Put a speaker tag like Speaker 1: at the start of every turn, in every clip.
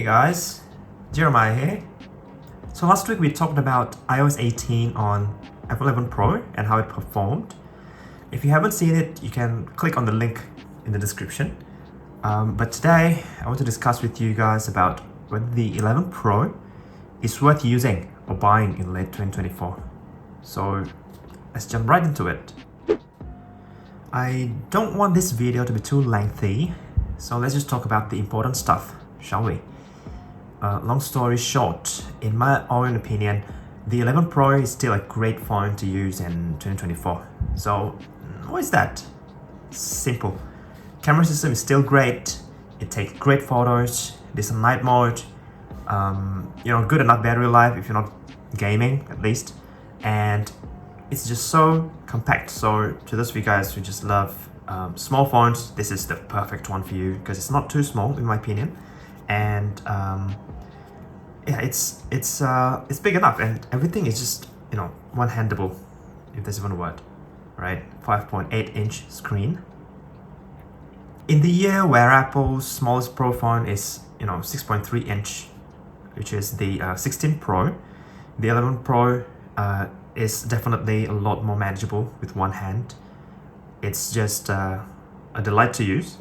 Speaker 1: guys, Jeremiah here. So last week we talked about iOS 18 on iPhone 11 Pro and how it performed. If you haven't seen it, you can click on the link in the description. But today I want to discuss with you guys about whether the 11 Pro is worth using or buying in late 2024. So let's jump right into it. I don't want this video to be too lengthy, so let's just talk about the important stuff, shall we? Long story short, in my own opinion, the 11 Pro is still a great phone to use in 2024. So what is that? Simple. Camera system is still great. It takes great photos. There's a night mode. Good enough battery life if you're not gaming, at least. And it's just so compact. So to those of you guys who just love small phones, this is the perfect one for you because it's not too small in my opinion. And it's big enough, and everything is just one-handable, if there's even a word, right? 5.8-inch screen. In the year where Apple's smallest Pro phone is 6.3-inch, which is the 16 Pro, the 11 Pro is definitely a lot more manageable with one hand. It's just a delight to use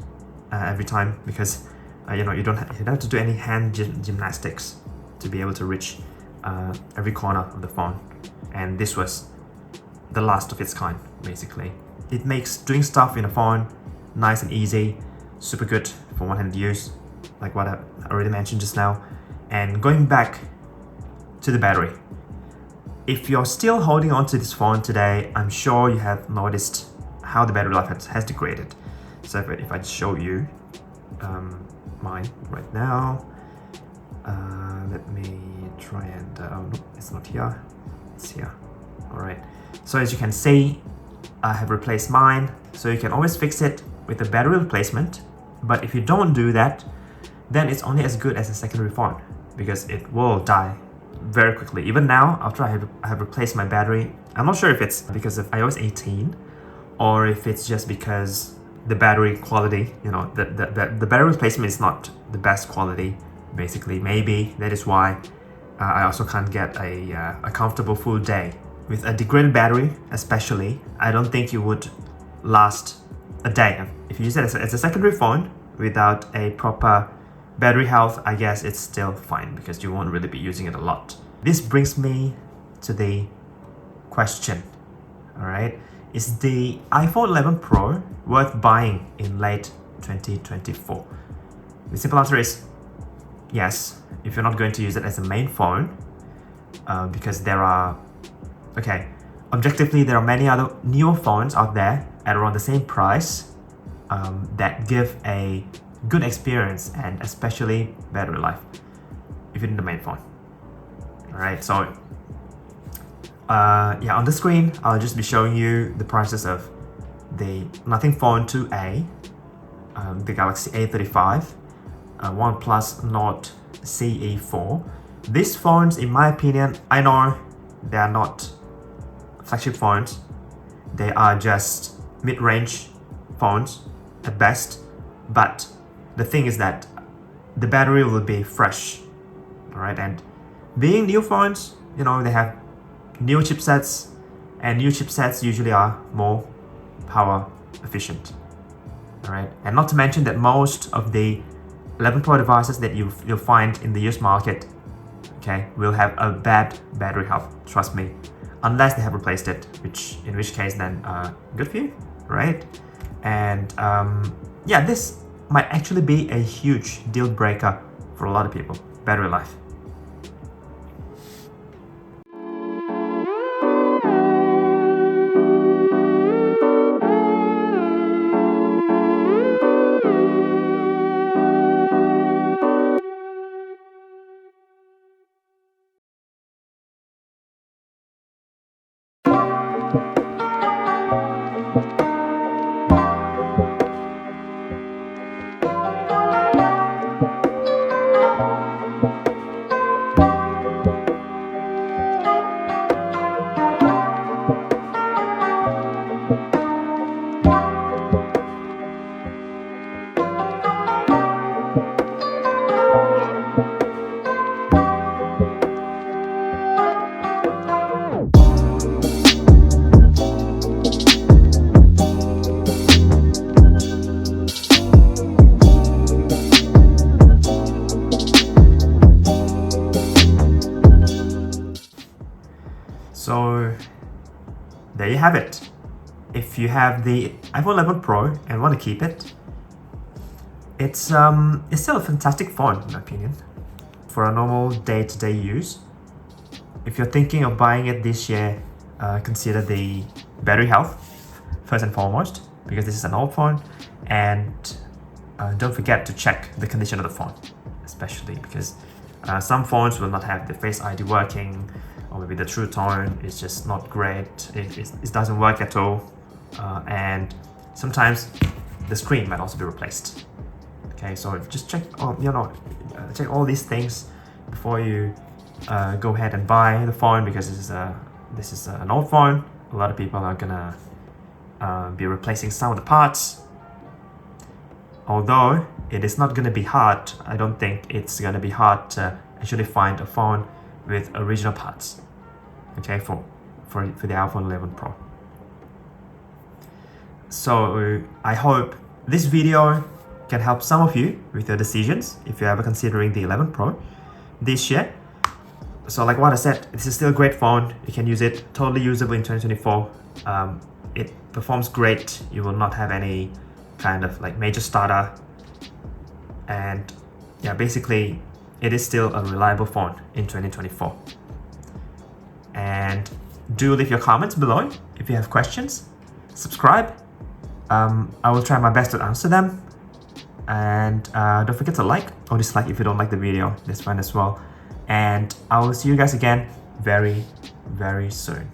Speaker 1: every time because you don't have to do any hand gymnastics to be able to reach every corner of the phone. And this was the last of its kind, basically. It makes doing stuff in a phone nice and easy, super good for one-handed use, like what I already mentioned just now. And going back to the battery, if you're still holding on to this phone today, I'm sure you have noticed how the battery life has degraded. So if I show you mine right now, let me try and oh no, it's not here, it's here. All right, so as you can see, I have replaced mine. So you can always fix it with a battery replacement, but if you don't do that, then it's only as good as a secondary phone because it will die very quickly. Even now, after I have replaced my battery, I'm not sure if it's because of iOS 18 or if it's just because the battery quality, the battery replacement is not the best quality, basically. Maybe that is why I also can't get a comfortable full day. With a degraded battery, especially, I don't think you would last a day. If you use it as a secondary phone without a proper battery health, I guess it's still fine because you won't really be using it a lot. This brings me to the question, all right? Is the iPhone 11 Pro worth buying in late 2024? The simple answer is yes, if you're not going to use it as a main phone, because objectively, there are many other newer phones out there at around the same price that give a good experience and especially battery life if you're in the main phone. All right, so on the screen I'll just be showing you the prices of the Nothing Phone 2A, the Galaxy A35, OnePlus Nord CE4. These phones, in my opinion, I know they are not flagship phones, they are just mid-range phones at best, but the thing is that the battery will be fresh, all right? And being new phones, they have new chipsets, and new chipsets usually are more power efficient, all right? And not to mention that most of the 11 Pro devices that you'll find in the used market, will have a bad battery health, trust me, unless they have replaced it, in which case then good for you, right? And this might actually be a huge deal breaker for a lot of people, battery life. have it. If you have the iPhone 11 Pro and want to keep it, it's still a fantastic phone in my opinion for a normal day-to-day use. If you're thinking of buying it this year, consider the battery health first and foremost, because this is an old phone, and don't forget to check the condition of the phone, especially because some phones will not have the Face ID working, or maybe the True Tone is just not great. It doesn't work at all, and sometimes the screen might also be replaced. Okay, so just check, check all these things before you go ahead and buy the phone, because this is an old phone. A lot of people are gonna be replacing some of the parts. Although it is not gonna be hard, I don't think it's gonna be hard to actually find a phone with original parts. Okay, for the iPhone 11 Pro. So I hope this video can help some of you with your decisions if you're ever considering the 11 Pro this year. So like what I said, this is still a great phone. You can use it, totally usable in 2024. It performs great. You will not have any kind of like major stutter. And yeah, basically it is still a reliable phone in 2024. And do leave your comments below if you have questions. Subscribe. I will try my best to answer them. And don't forget to like or dislike if you don't like the video. That's fine as well. And I will see you guys again very, very soon.